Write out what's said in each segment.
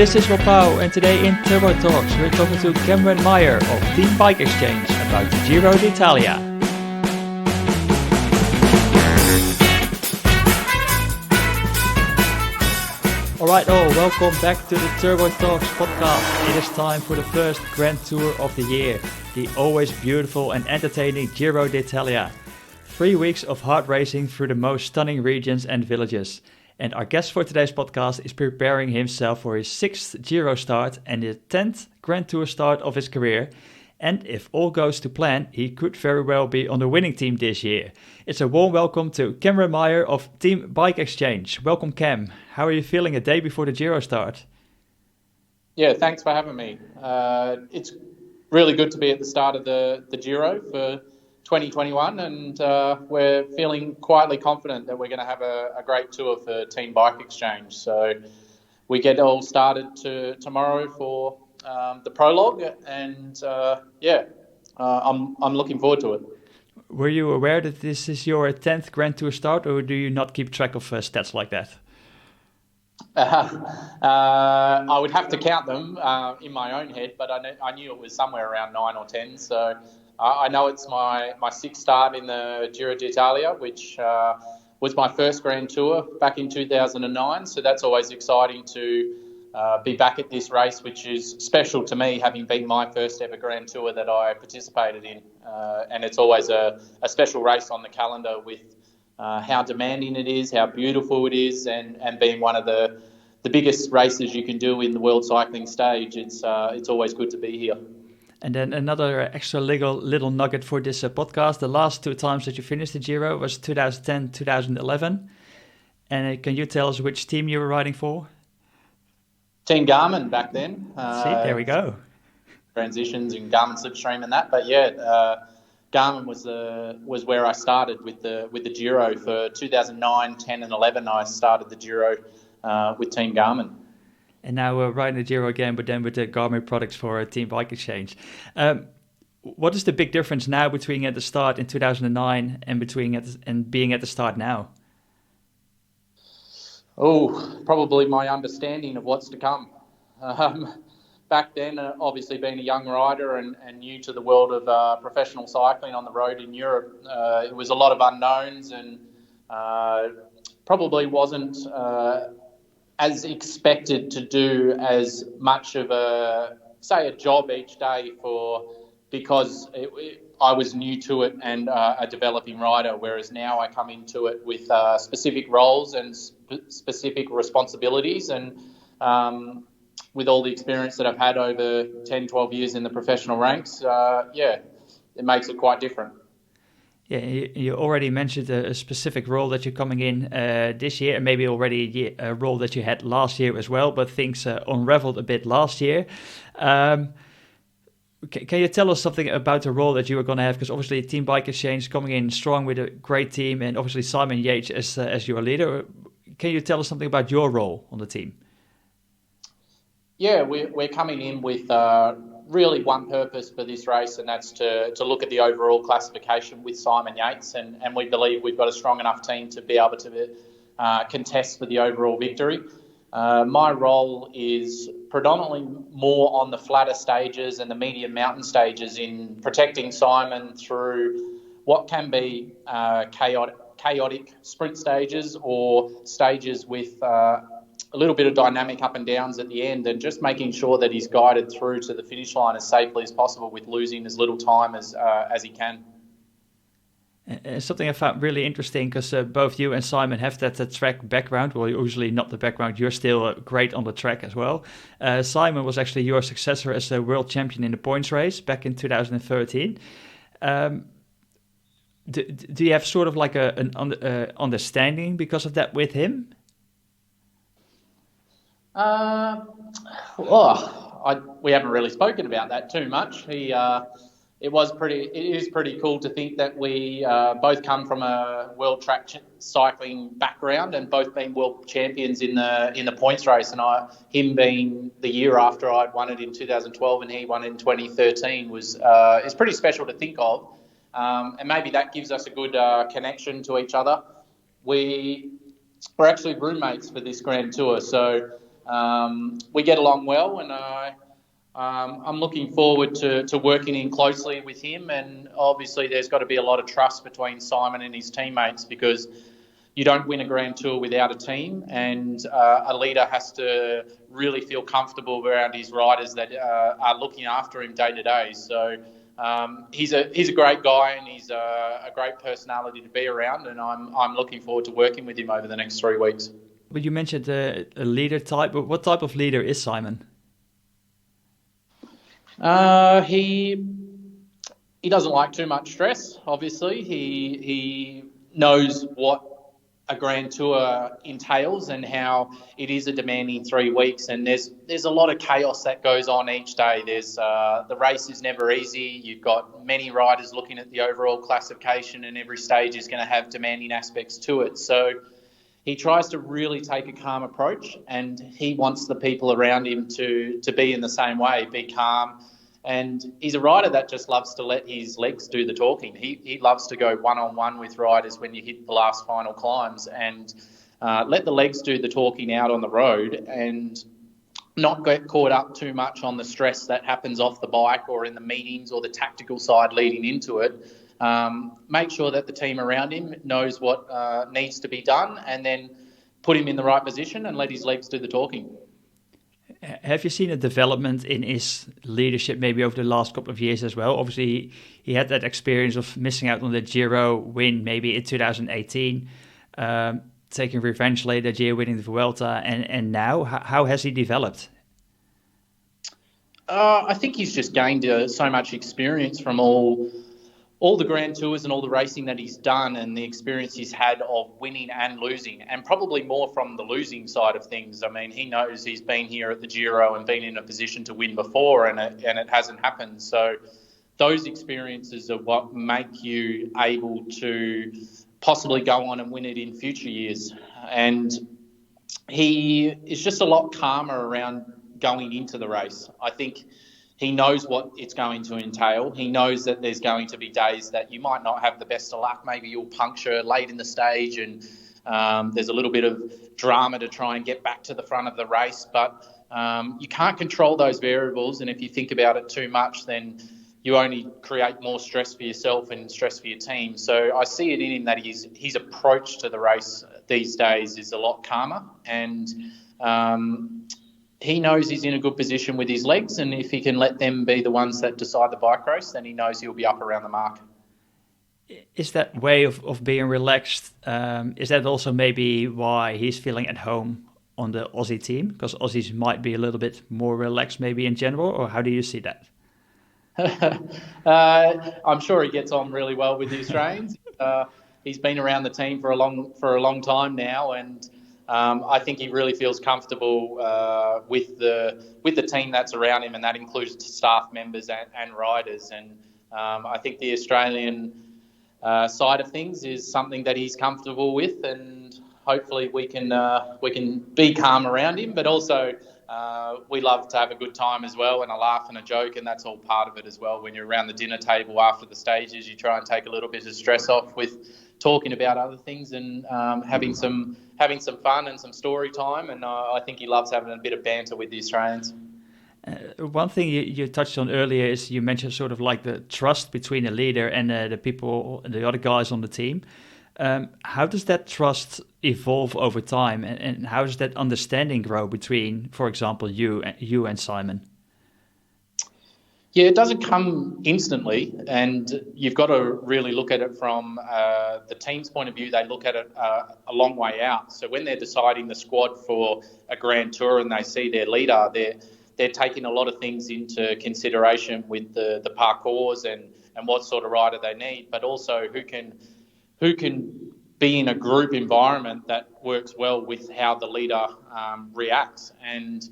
this is Rob Pauw, and today in Turbo Talks we're talking to Cameron Meyer of Team BikeExchange about the Giro d'Italia. Alright welcome back to the Turbo Talks podcast. It is time for the first Grand Tour of the year, the always beautiful and entertaining Giro d'Italia. 3 weeks of hard racing through the most stunning regions and villages. And our guest for today's podcast is preparing himself for his 6th Giro start and the 10th Grand Tour start of his career. And if all goes to plan, he could very well be on the winning team this year. It's a warm welcome to Cameron Meyer of Team BikeExchange. Welcome, Cam. How are you feeling a day before the Giro start? Yeah, thanks for having me. It's really good to be at the start of the Giro for 2021, and we're feeling quietly confident that we're going to have a great tour for Team BikeExchange. So we get all started tomorrow for the prologue, and I'm looking forward to it. Were you aware that this is your 10th Grand Tour start, or do you not keep track of stats like that? I would have to count them in my own head, but I knew it was somewhere around 9 or 10. So I know it's my 6th start in the Giro d'Italia, which was my first Grand Tour back in 2009. So that's always exciting to be back at this race, which is special to me, having been my first ever Grand Tour that I participated in. And it's always a special race on the calendar with how demanding it is, how beautiful it is, and being one of the biggest races you can do in the world cycling stage. It's always good to be here. And then another extra little nugget for this podcast. The last 2 times that you finished the Giro was 2010, 2011. And can you tell us which team you were riding for? Team Garmin back then. See, there we go. Transitions in Garmin Slipstream and that. But Garmin was where I started with the Giro for 2009, 10 and 11. I started the Giro with Team Garmin. And now we're riding the Giro again, but then with the Garmin products for Team BikeExchange. What is the big difference now between at the start in 2009 and being at the start now? Oh, probably my understanding of what's to come. Back then, obviously being a young rider and new to the world of professional cycling on the road in Europe, it was a lot of unknowns and probably wasn't as expected to do as much of a job each day because I was new to it and a developing rider, whereas now I come into it with specific roles and specific responsibilities, and with all the experience that I've had over 10, 12 years in the professional ranks, it makes it quite different. Yeah, you already mentioned a specific role that you're coming in this year, and maybe already a role that you had last year as well, but things unraveled a bit last year. Can you tell us something about the role that you were going to have? Because obviously Team BikeExchange coming in strong with a great team, and obviously Simon Yates as your leader. Can you tell us something about your role on the team? Yeah, we're coming in with really one purpose for this race, and that's to look at the overall classification with Simon Yates, and we believe we've got a strong enough team to be able to contest for the overall victory. My role is predominantly more on the flatter stages and the medium mountain stages in protecting Simon through what can be chaotic sprint stages or stages with a little bit of dynamic up and downs at the end, and just making sure that he's guided through to the finish line as safely as possible with losing as little time as he can. Something I found really interesting, because both you and Simon have that track background. Well, usually not the background. You're still great on the track as well. Simon was actually your successor as a world champion in the points race back in 2013. Do you have sort of like an understanding because of that with him? We haven't really spoken about that too much. It is pretty cool to think that we both come from a world track cycling background and both been world champions in the points race. And him being the year after I'd won it in 2012 and he won in 2013 is pretty special to think of. And maybe that gives us a good connection to each other. We're actually roommates for this Grand Tour, so we get along well, and I'm looking forward to working in closely with him. And obviously there's got to be a lot of trust between Simon and his teammates, because you don't win a Grand Tour without a team, and a leader has to really feel comfortable around his riders that are looking after him day to day. So he's a great guy, and he's a great personality to be around, and I'm looking forward to working with him over the next 3 weeks. But you mentioned a leader type. But what type of leader is Simon? He doesn't like too much stress. Obviously, he knows what a Grand Tour entails and how it is a demanding 3 weeks, and there's a lot of chaos that goes on each day. There's the race is never easy. You've got many riders looking at the overall classification, and every stage is going to have demanding aspects to it. So he tries to really take a calm approach, and he wants the people around him to be in the same way, be calm. And he's a rider that just loves to let his legs do the talking. He loves to go one-on-one with riders when you hit the last final climbs, and let the legs do the talking out on the road, and not get caught up too much on the stress that happens off the bike or in the meetings or the tactical side leading into it. Make sure that the team around him knows what needs to be done, and then put him in the right position and let his legs do the talking. Have you seen a development in his leadership maybe over the last couple of years as well? Obviously, he had that experience of missing out on the Giro win maybe in 2018, taking revenge later, Giro winning the Vuelta, and now, how has he developed? I think he's just gained so much experience from all the Grand Tours and all the racing that he's done, and the experience he's had of winning and losing, and probably more from the losing side of things. I mean, he knows he's been here at the Giro and been in a position to win before, and it hasn't happened. So those experiences are what make you able to possibly go on and win it in future years. And he is just a lot calmer around going into the race. I think he knows what it's going to entail. He knows that there's going to be days that you might not have the best of luck. Maybe you'll puncture late in the stage, and there's a little bit of drama to try and get back to the front of the race. But you can't control those variables, and if you think about it too much, then you only create more stress for yourself and stress for your team. So I see it in him that his approach to the race these days is a lot calmer, and he knows he's in a good position with his legs, and if he can let them be the ones that decide the bike race, then he knows he'll be up around the mark. Is that way of being relaxed, is that also maybe why he's feeling at home on the Aussie team? Because Aussies might be a little bit more relaxed maybe in general, or how do you see that? I'm sure he gets on really well with the Australians. He's been around the team for a long time now, and I think he really feels comfortable with the team that's around him, and that includes staff members and riders. And I think the Australian side of things is something that he's comfortable with, and hopefully we can be calm around him. But also we love to have a good time as well, and a laugh and a joke, and that's all part of it as well. When you're around the dinner table after the stages, you try and take a little bit of stress off with talking about other things, and having some fun and some story time. And I think he loves having a bit of banter with the Australians. One thing you touched on earlier is you mentioned sort of like the trust between the leader and the people, the other guys on the team. How does that trust evolve over time, and how does that understanding grow between, for example, you and Simon? Yeah, it doesn't come instantly, and you've got to really look at it from the team's point of view. They look at it a long way out. So when they're deciding the squad for a Grand Tour and they see their leader, they're taking a lot of things into consideration with the parcours and what sort of rider they need, but also who can be in a group environment that works well with how the leader reacts. And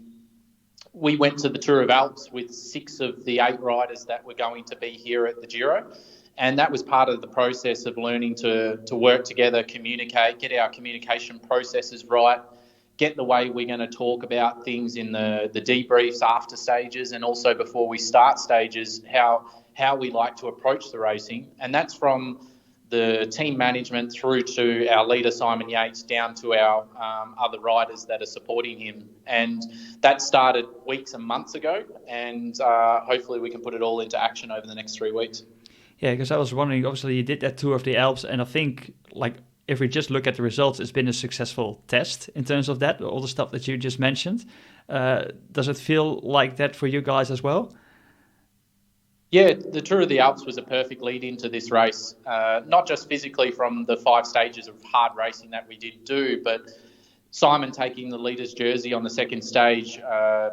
we went to the Tour of Alps with 6 of the 8 riders that were going to be here at the Giro. And that was part of the process of learning to work together, communicate, get our communication processes right, get the way we're going to talk about things in the debriefs after stages, and also before we start stages, how we like to approach the racing. And that's from the team management through to our leader, Simon Yates, down to our other riders that are supporting him. And that started weeks and months ago, and hopefully we can put it all into action over the next 3 weeks. Yeah, because I was wondering, obviously you did that tour of the Alps, and I think, like, if we just look at the results, it's been a successful test in terms of that, all the stuff that you just mentioned. Does it feel like that for you guys as well? Yeah, the Tour of the Alps was a perfect lead into this race, not just physically from the 5 stages of hard racing that we did do, but Simon taking the leader's jersey on the second stage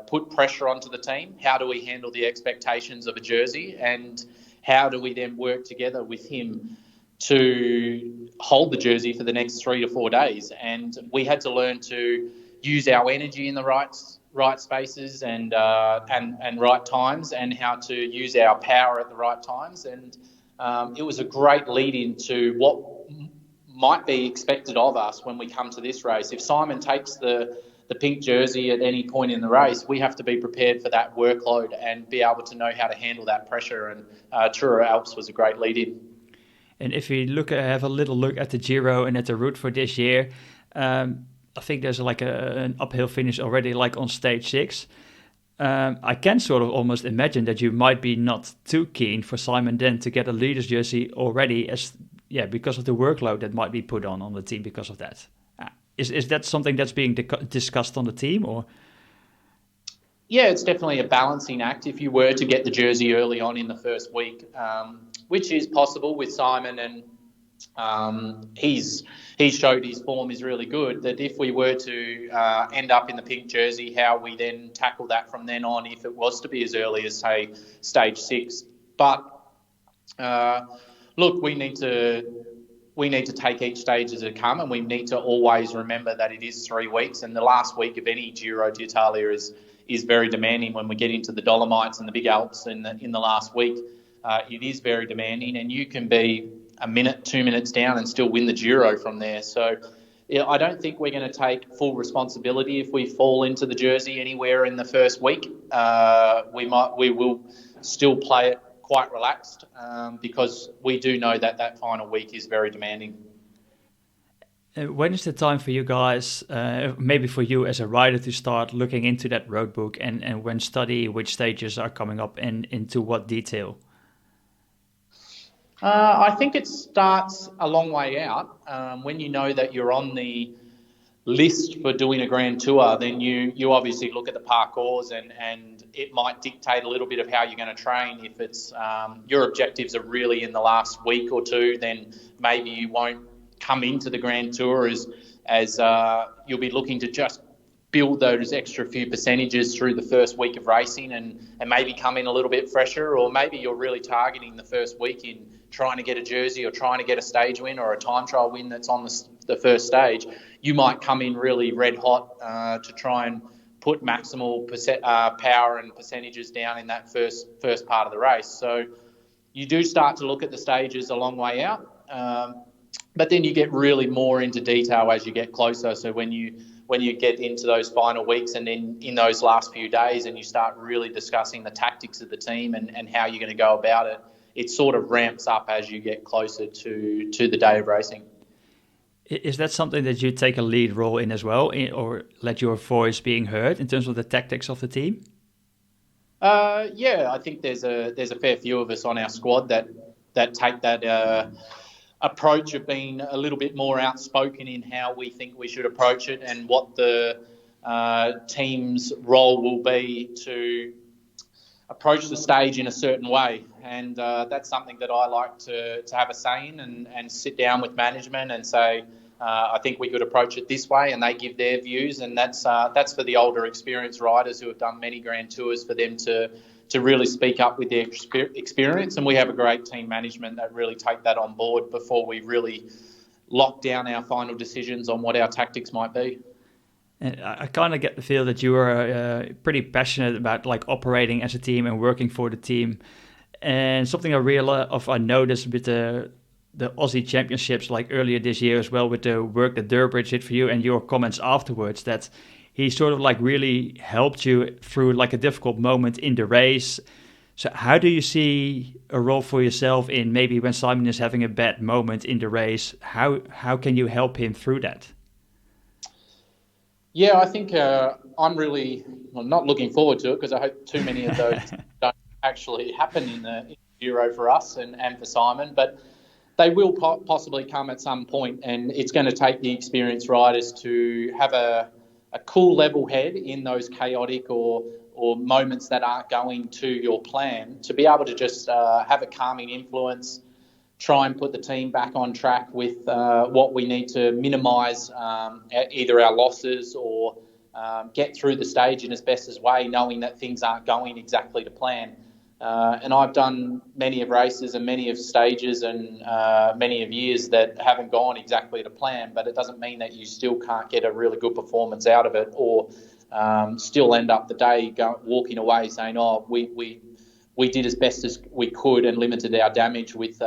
put pressure onto the team. How do we handle the expectations of a jersey, and how do we then work together with him to hold the jersey for the next 3 to 4 days? And we had to learn to use our energy in the right spaces and right times, and how to use our power at the right times. And it was a great lead into what might be expected of us when we come to this race. If Simon takes the pink jersey at any point in the race, we have to be prepared for that workload and be able to know how to handle that pressure. And Tour of Alps was a great lead in. And if we have a little look at the Giro and at the route for this year, I think there's like an uphill finish already, like on stage 6. I can sort of almost imagine that you might be not too keen for Simon then to get a leader's jersey already, because of the workload that might be put on the team because of that. Is that something that's being discussed on the team, or? Yeah, it's definitely a balancing act. If you were to get the jersey early on in the first week, which is possible with Simon, and he's showed his form is really good, that if we were to end up in the pink jersey, how we then tackle that from then on if it was to be as early as, say, stage 6. But look, we need to take each stage as it comes, and we need to always remember that it is 3 weeks, and the last week of any Giro d'Italia is very demanding. When we get into the Dolomites and the Big Alps in the last week, it is very demanding, and you can be a minute, 2 minutes down and still win the Giro from there. So I don't think we're going to take full responsibility if we fall into the jersey anywhere in the first week. We will still play it quite relaxed, because we do know that final week is very demanding. When is the time for you guys, maybe for you as a rider, to start looking into that road book and when study which stages are coming up and into what detail? I think it starts a long way out. When you know that you're on the list for doing a Grand Tour, then you obviously look at the parcours, and it might dictate a little bit of how you're going to train. If it's your objectives are really in the last week or 2, then maybe you won't come into the Grand Tour as you'll be looking to just build those extra few percentages through the first week of racing, and maybe come in a little bit fresher. Or maybe you're really targeting the first week in trying to get a jersey or trying to get a stage win or a time trial win that's on the first stage. You might come in really red hot to try and put maximal power and percentages down in that first part of the race. So you do start to look at the stages a long way out, but then you get really more into detail as you get closer. So when you get into those final weeks and then in those last few days, and you start really discussing the tactics of the team and how you're going to go about it, it sort of ramps up as you get closer to the day of racing. Is that something that you take a lead role in as well, or let your voice being heard in terms of the tactics of the team? Yeah, I think there's a fair few of us on our squad that take that approach of being a little bit more outspoken in how we think we should approach it, and what the team's role will be to approach the stage in a certain way. And that's something that I like to have a say in, and sit down with management and say, I think we could approach it this way, and they give their views. And that's for the older experienced riders who have done many Grand Tours, for them to really speak up with their experience. And we have a great team management that really take that on board before we really lock down our final decisions on what our tactics might be. And I kind of get the feel that you are pretty passionate about like operating as a team and working for the team. And something I noticed with the Aussie Championships, like earlier this year as well, with the work that Durbridge did for you and your comments afterwards, that he sort of like really helped you through like a difficult moment in the race So how do you see a role for yourself in maybe when Simon is having a bad moment in the race? How can you help him through that? Yeah, I think I'm really not looking forward to it because I hope too many of those don't actually happen in the Giro for us and for Simon. But they will possibly come at some point, and it's going to take the experienced riders to have a cool level head in those chaotic or moments that aren't going to your plan, to be able to just have a calming influence, try and put the team back on track with what we need to minimise either our losses or get through the stage in as best as way, knowing that things aren't going exactly to plan. And I've done many of races and many of stages and many of years that haven't gone exactly to plan, but it doesn't mean that you still can't get a really good performance out of it, or still end up the day walking away saying, oh, we did as best as we could and limited our damage with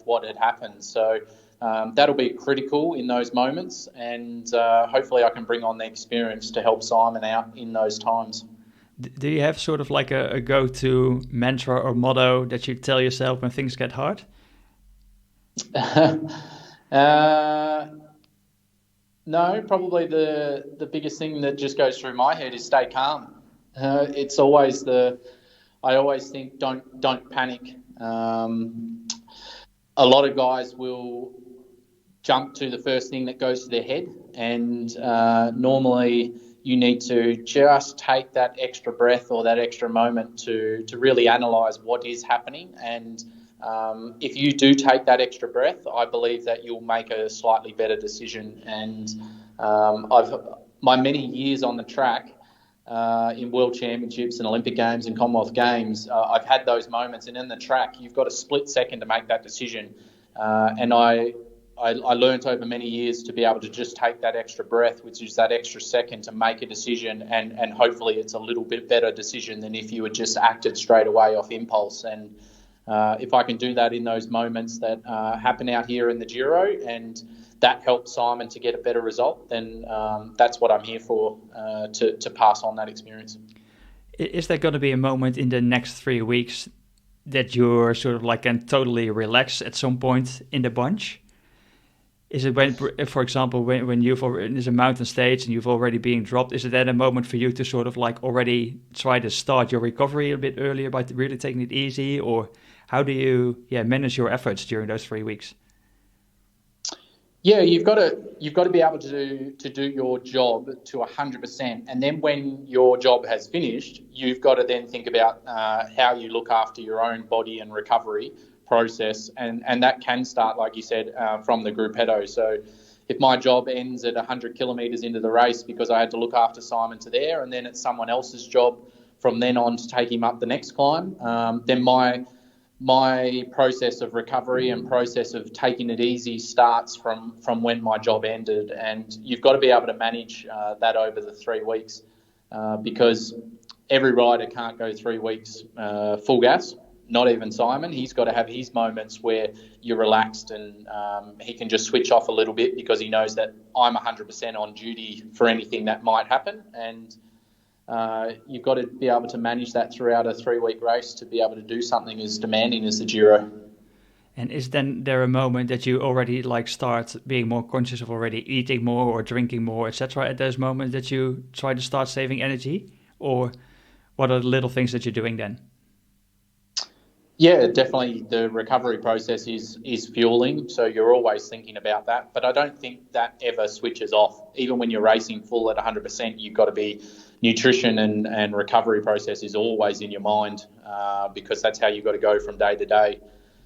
what had happened. So that'll be critical in those moments, and hopefully I can bring on the experience to help Simon out in those times. Do you have sort of like a go-to mantra or motto that you tell yourself when things get hard? No, probably the biggest thing that just goes through my head is stay calm. It's always I always think don't panic. A lot of guys will jump to the first thing that goes to their head, and normally you need to just take that extra breath or that extra moment to really analyse what is happening. And if you do take that extra breath, I believe that you'll make a slightly better decision. And my many years on the track, in World Championships and Olympic Games and Commonwealth Games, I've had those moments, and in the track you've got a split second to make that decision. And I learned over many years to be able to just take that extra breath, which is that extra second, to make a decision, and hopefully it's a little bit better decision than if you had just acted straight away off impulse. And if I can do that in those moments that happen out here in the Giro, and that helps Simon to get a better result, then that's what I'm here for, to pass on that experience. Is there going to be a moment in the next 3 weeks that you're sort of like can totally relax at some point in the bunch? Is it when, for example, when there's a mountain stage and you've already been dropped, is it then a moment for you to sort of like already try to start your recovery a bit earlier by really taking it easy? Or how do you manage your efforts during those 3 weeks? Yeah, you've got to be able to do your job to 100%, and then when your job has finished, you've got to then think about how you look after your own body and recovery process, and that can start, like you said, from the gruppetto. So if my job ends at 100 kilometres into the race because I had to look after Simon to there, and then it's someone else's job from then on to take him up the next climb, then my process of recovery and process of taking it easy starts from when my job ended. And you've got to be able to manage that over the 3 weeks, because every rider can't go 3 weeks full gas. Not even Simon. He's got to have his moments where you're relaxed and he can just switch off a little bit because he knows that I'm 100% on duty for anything that might happen. And you've got to be able to manage that throughout a 3-week race to be able to do something as demanding as the Giro. And is then there a moment that you already like start being more conscious of already eating more or drinking more, etc. at those moments that you try to start saving energy? Or what are the little things that you're doing then? Yeah, definitely the recovery process is fueling, so you're always thinking about that. But I don't think that ever switches off. Even when you're racing full at 100%, you've got to be nutrition and recovery process is always in your mind, because that's how you've got to go from day to day.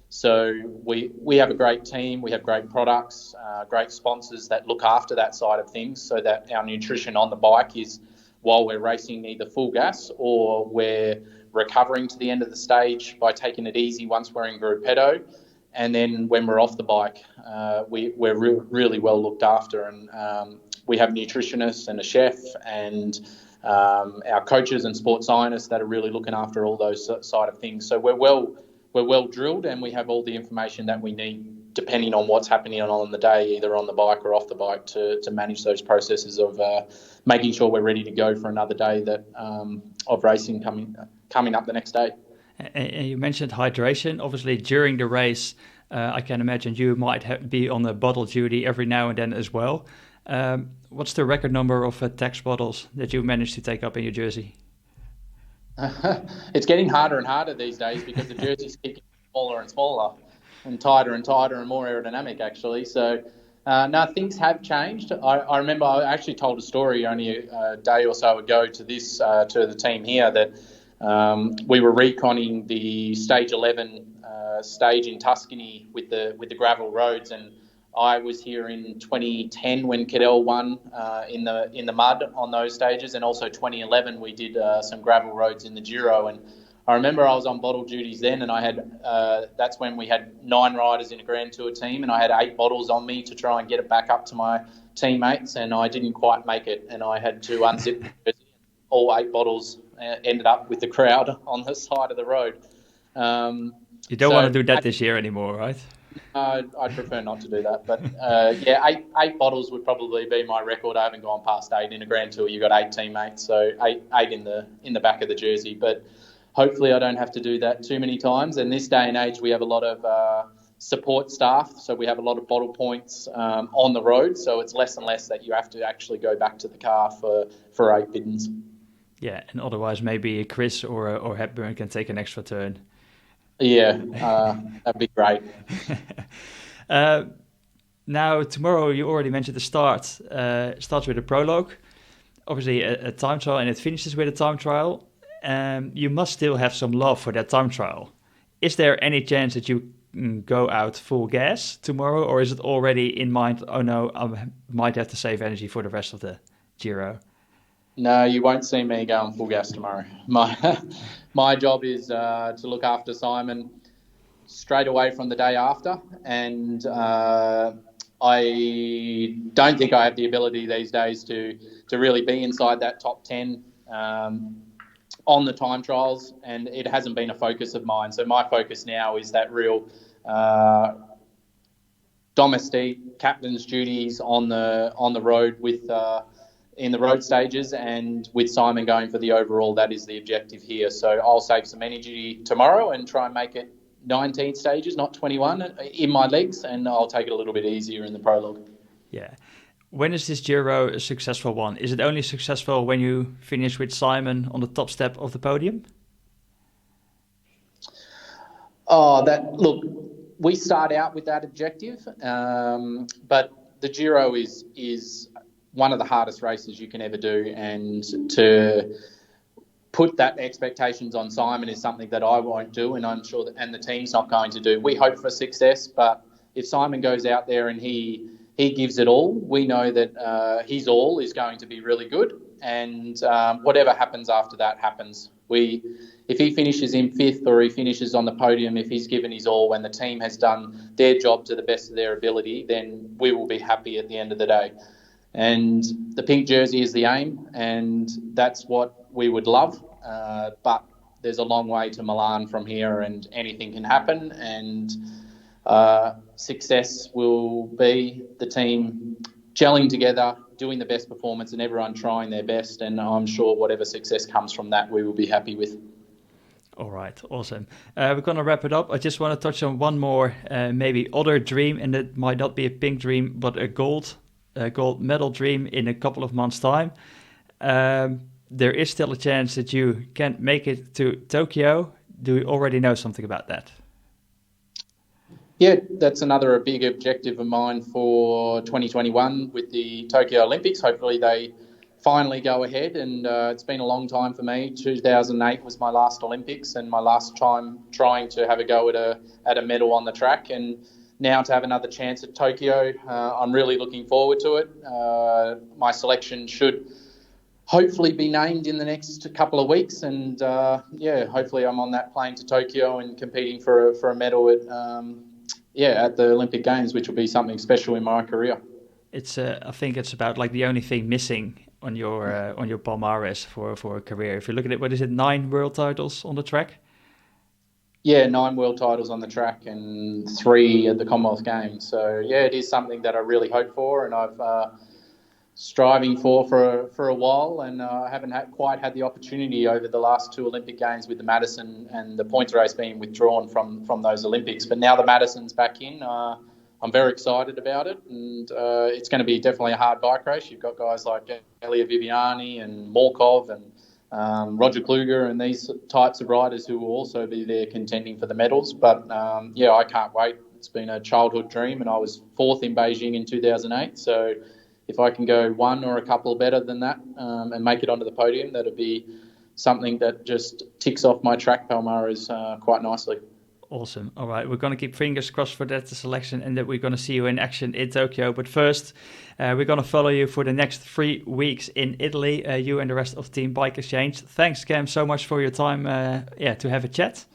So we have a great team, we have great products, great sponsors that look after that side of things, so that our nutrition on the bike is, while we're racing, either full gas or we're recovering to the end of the stage by taking it easy once we're in gruppetto. And then when we're off the bike, we're really well looked after, and we have nutritionists and a chef and our coaches and sports scientists that are really looking after all those side of things. So we're well drilled, and we have all the information that we need depending on what's happening on the day, either on the bike or off the bike, to manage those processes of making sure we're ready to go for another day of racing coming up the next day. And you mentioned hydration. Obviously, during the race, I can imagine you might be on a bottle duty every now and then as well. What's the record number of Tex bottles that you managed to take up in your jersey? It's getting harder and harder these days because the jerseys keep getting smaller and smaller and tighter and more aerodynamic, actually. So, no, things have changed. I remember I actually told a story only a day or so ago to the team here that we were reconning the Stage 11 stage in Tuscany with the gravel roads, and I was here in 2010 when Cadell won in the mud on those stages, and also 2011 we did some gravel roads in the Giro. And I remember I was on bottle duties then, and I had that's when we had 9 riders in a Grand Tour team, and I had 8 bottles on me to try and get it back up to my teammates, and I didn't quite make it, and I had to unzip the jersey. All 8 bottles ended up with the crowd on the side of the road. You don't want to do that this year anymore, right? I'd prefer not to do that, but yeah, eight bottles would probably be my record. I haven't gone past 8 in a Grand Tour. You've got 8 teammates, so eight in the back of the jersey. But hopefully, I don't have to do that too many times. And this day and age, we have a lot of support staff, so we have a lot of bottle points on the road. So it's less and less that you have to actually go back to the car for 8 biddens. Yeah, and otherwise maybe Chris or Hepburn can take an extra turn. Yeah, that'd be great. Now, tomorrow, you already mentioned the start. Starts with a prologue, obviously a time trial, and it finishes with a time trial. You must still have some love for that time trial. Is there any chance that you go out full gas tomorrow, or is it already in mind, oh no, I might have to save energy for the rest of the Giro? No, you won't see me going full gas tomorrow. My job is to look after Simon straight away from the day after, and I don't think I have the ability these days to really be inside that top 10 on the time trials, and it hasn't been a focus of mine. So my focus now is that real domestique captain's duties on the road with. In the road stages, and with Simon going for the overall, that is the objective here. So I'll save some energy tomorrow and try and make it 19 stages, not 21, in my legs, and I'll take it a little bit easier in the prologue. Yeah. When is this Giro a successful one? Is it only successful when you finish with Simon on the top step of the podium? Look, we start out with that objective, but the Giro is one of the hardest races you can ever do, and to put that expectations on Simon is something that I won't do, and I'm sure and the team's not going to do. We hope for success, but if Simon goes out there and he gives it all, we know that his all is going to be really good, and whatever happens after that happens. If he finishes in 5th or he finishes on the podium, if he's given his all when the team has done their job to the best of their ability, then we will be happy at the end of the day. And the pink jersey is the aim, and that's what we would love. But there's a long way to Milan from here, and anything can happen. And success will be the team gelling together, doing the best performance, and everyone trying their best. And I'm sure whatever success comes from that, we will be happy with. All right, awesome. We're going to wrap it up. I just want to touch on one more, maybe other dream, and it might not be a pink dream, but a gold medal dream in a couple of months' time. There is still a chance that you can make it to Tokyo. Do you already know something about that? Yeah, that's another big objective of mine for 2021 with the Tokyo Olympics. Hopefully they finally go ahead, and it's been a long time for me. 2008 was my last Olympics and my last time trying to have a go at a medal on the track, and now to have another chance at Tokyo, I'm really looking forward to it. My selection should hopefully be named in the next couple of weeks, and hopefully I'm on that plane to Tokyo and competing for a medal at the Olympic Games, which will be something special in my career. It's I think it's about like the only thing missing on your palmarès for a career. If you look at it, what is it, 9 world titles on the track? Yeah, 9 world titles on the track and 3 at the Commonwealth Games. So, yeah, it is something that I really hope for, and I've striving for a while, and I haven't quite had the opportunity over the last 2 Olympic Games with the Madison and the points race being withdrawn from those Olympics. But now the Madison's back in, I'm very excited about it, and it's going to be definitely a hard bike race. You've got guys like Elia Viviani and Morkov and Roger Kluger and these types of riders who will also be there contending for the medals. But I can't wait. It's been a childhood dream, and I was 4th in Beijing in 2008. So if I can go one or a couple better than that and make it onto the podium, that'd be something that just ticks off my track Palmares quite nicely. Awesome. All right. We're going to keep fingers crossed for that selection and that we're going to see you in action in Tokyo. But first, we're going to follow you for the next 3 weeks in Italy, you and the rest of Team BikeExchange. Thanks, Cam, so much for your time to have a chat.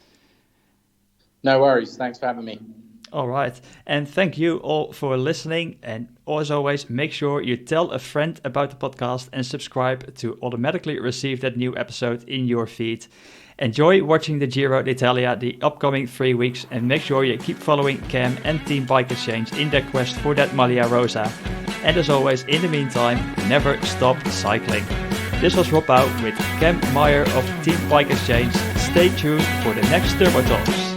No worries. Thanks for having me. All right. And thank you all for listening. And as always, make sure you tell a friend about the podcast and subscribe to automatically receive that new episode in your feed. Enjoy watching the Giro d'Italia the upcoming 3 weeks, and make sure you keep following Cam and Team BikeExchange in their quest for that Maglia Rosa. And as always, in the meantime, never stop cycling. This was Rob Bouw with Cam Meyer of Team BikeExchange. Stay tuned for the next Turbo Talks.